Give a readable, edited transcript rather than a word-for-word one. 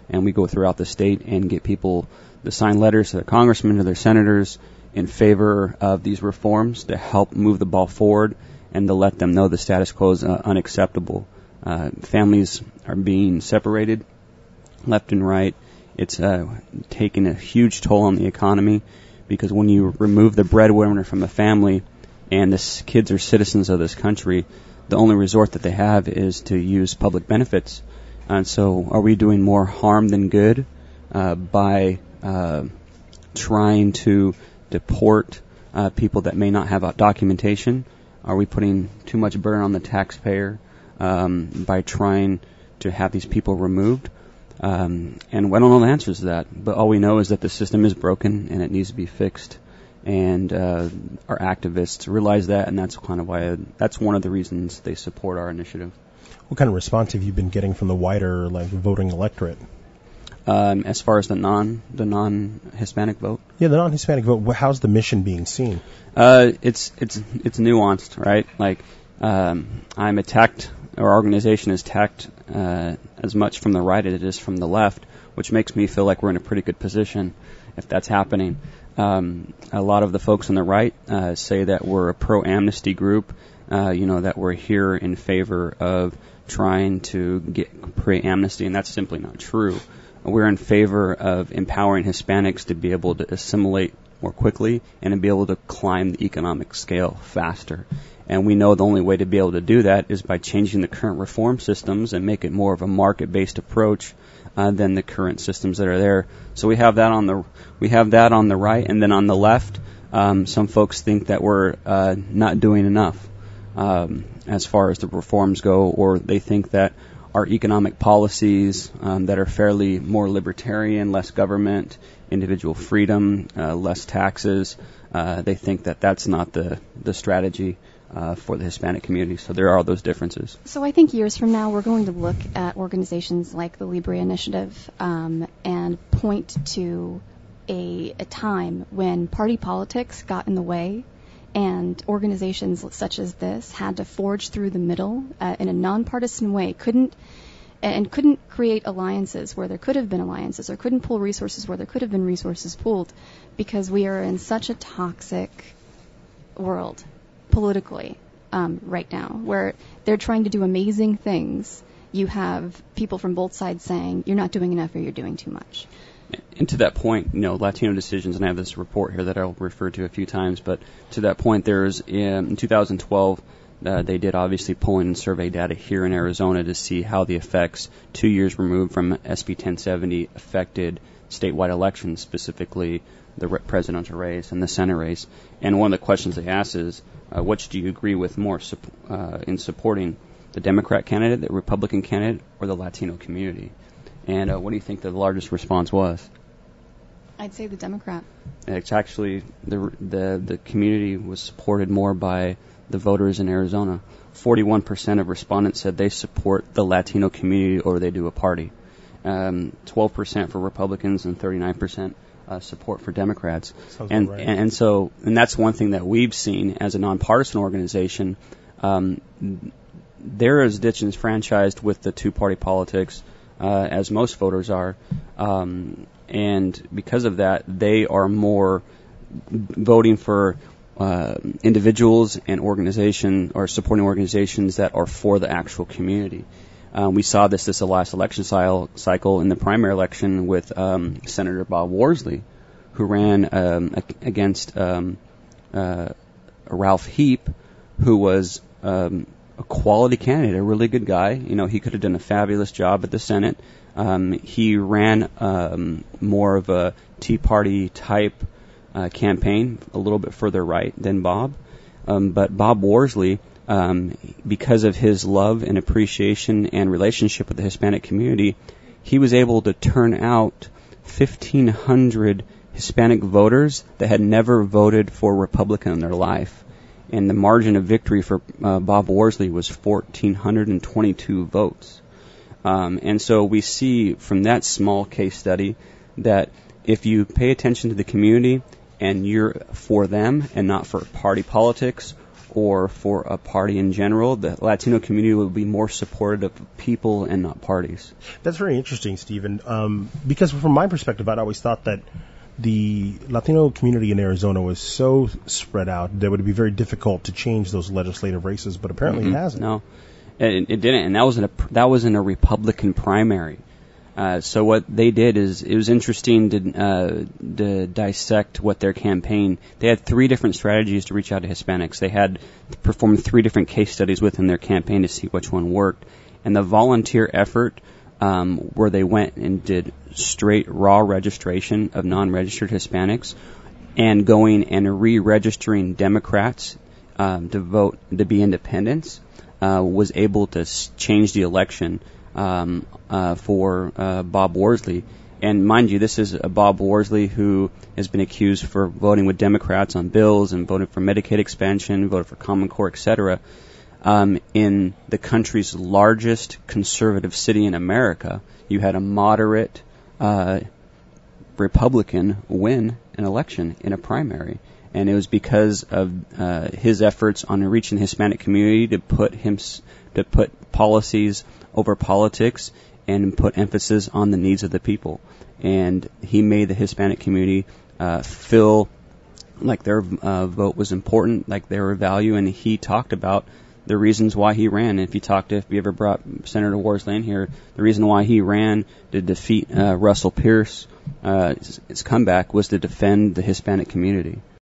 and we go throughout the state and get people to sign letters to their congressmen, to their senators in favor of these reforms to help move the ball forward and to let them know the status quo is unacceptable. Families are being separated left and right. It's taking a huge toll on the economy, because when you remove the breadwinner from a family and the kids are citizens of this country, the only resort that they have is to use public benefits. And so are we doing more harm than good by trying to deport people that may not have documentation? Are we putting too much burden on the taxpayer by trying to have these people removed? And we don't know the answers to that, but all we know is that the system is broken and it needs to be fixed. And our activists realize that, and that's kind of why that's one of the reasons they support our initiative. What kind of response have you been getting from the wider voting electorate? As far as the non-Hispanic vote? Yeah, the non-Hispanic vote. How's the mission being seen? It's nuanced, right? Like I'm attacked, our organization is attacked as much from the right as it is from the left, which makes me feel like we're in a pretty good position if that's happening. A lot of the folks on the right say that we're a pro-amnesty group, that we're here in favor of trying to get pre-amnesty, and that's simply not true. We're in favor of empowering Hispanics to be able to assimilate more quickly and to be able to climb the economic scale faster. And we know the only way to be able to do that is by changing the current reform systems and make it more of a market-based approach than the current systems that are there. So we have that on the right, and then on the left, some folks think that we're not doing enough as far as the reforms go, or they think that our economic policies that are fairly more libertarian, less government, individual freedom, less taxes, they think that that's not the strategy for the Hispanic community. So there are those differences. So I think years from now we're going to look at organizations like the Libre Initiative and point to a time when party politics got in the way and organizations such as this had to forge through the middle in a nonpartisan way, couldn't create alliances where there could have been alliances, or couldn't pull resources where there could have been resources pooled, because we are in such a toxic world politically right now, where they're trying to do amazing things. You have people from both sides saying you're not doing enough or you're doing too much. And to that point, Latino decisions, and I have this report here that I'll refer to a few times, but to that point, there's in 2012, they did obviously polling and survey data here in Arizona to see how the effects 2 years removed from SB 1070 affected statewide elections, specifically the presidential race and the Senate race. And one of the questions they asked is, which do you agree with more in supporting the Democrat candidate, the Republican candidate, or the Latino community? And what do you think the largest response was? I'd say the Democrat. It's actually the community was supported more by the voters in Arizona. 41% of respondents said they support the Latino community over they do a party. 12% for Republicans and 39% support for Democrats. Sounds right. And that's one thing that we've seen as a nonpartisan organization. They're as disenfranchised with the two-party politics as most voters are, and because of that, they are more voting for individuals and supporting organizations that are for the actual community. We saw this last election cycle in the primary election with Senator Bob Worsley, who ran against Ralph Heap, who was a quality candidate, a really good guy. He could have done a fabulous job at the Senate. He ran more of a Tea Party type campaign, a little bit further right than Bob. But Bob Worsley, because of his love and appreciation and relationship with the Hispanic community, he was able to turn out 1,500 Hispanic voters that had never voted for a Republican in their life. And the margin of victory for Bob Worsley was 1,422 votes. And so we see from that small case study that if you pay attention to the community and you're for them and not for party politics or for a party in general, the Latino community would be more supportive of people and not parties. That's very interesting, Stephen, because from my perspective, I'd always thought that the Latino community in Arizona was so spread out that it would be very difficult to change those legislative races, but apparently it hasn't. No, it didn't, and that was in a Republican primary. So what they did is, it was interesting to dissect what their campaign. They had 3 different strategies to reach out to Hispanics. They had performed 3 different case studies within their campaign to see which one worked. And the volunteer effort, where they went and did straight raw registration of non-registered Hispanics, and going and re-registering Democrats to vote to be independents, was able to change the election for Bob Worsley. And mind you, this is a Bob Worsley who has been accused for voting with Democrats on bills and voted for Medicaid expansion, voted for Common Core, etc. In the country's largest conservative city in America, you had a moderate Republican win an election in a primary. And it was because of his efforts on reaching the Hispanic community to put policies over politics and put emphasis on the needs of the people. And he made the Hispanic community feel like their vote was important, like they were of value, and he talked about the reasons why he ran. If you ever brought Senator Worsley in here, the reason why he ran to defeat Russell Pierce, his comeback was to defend the Hispanic community.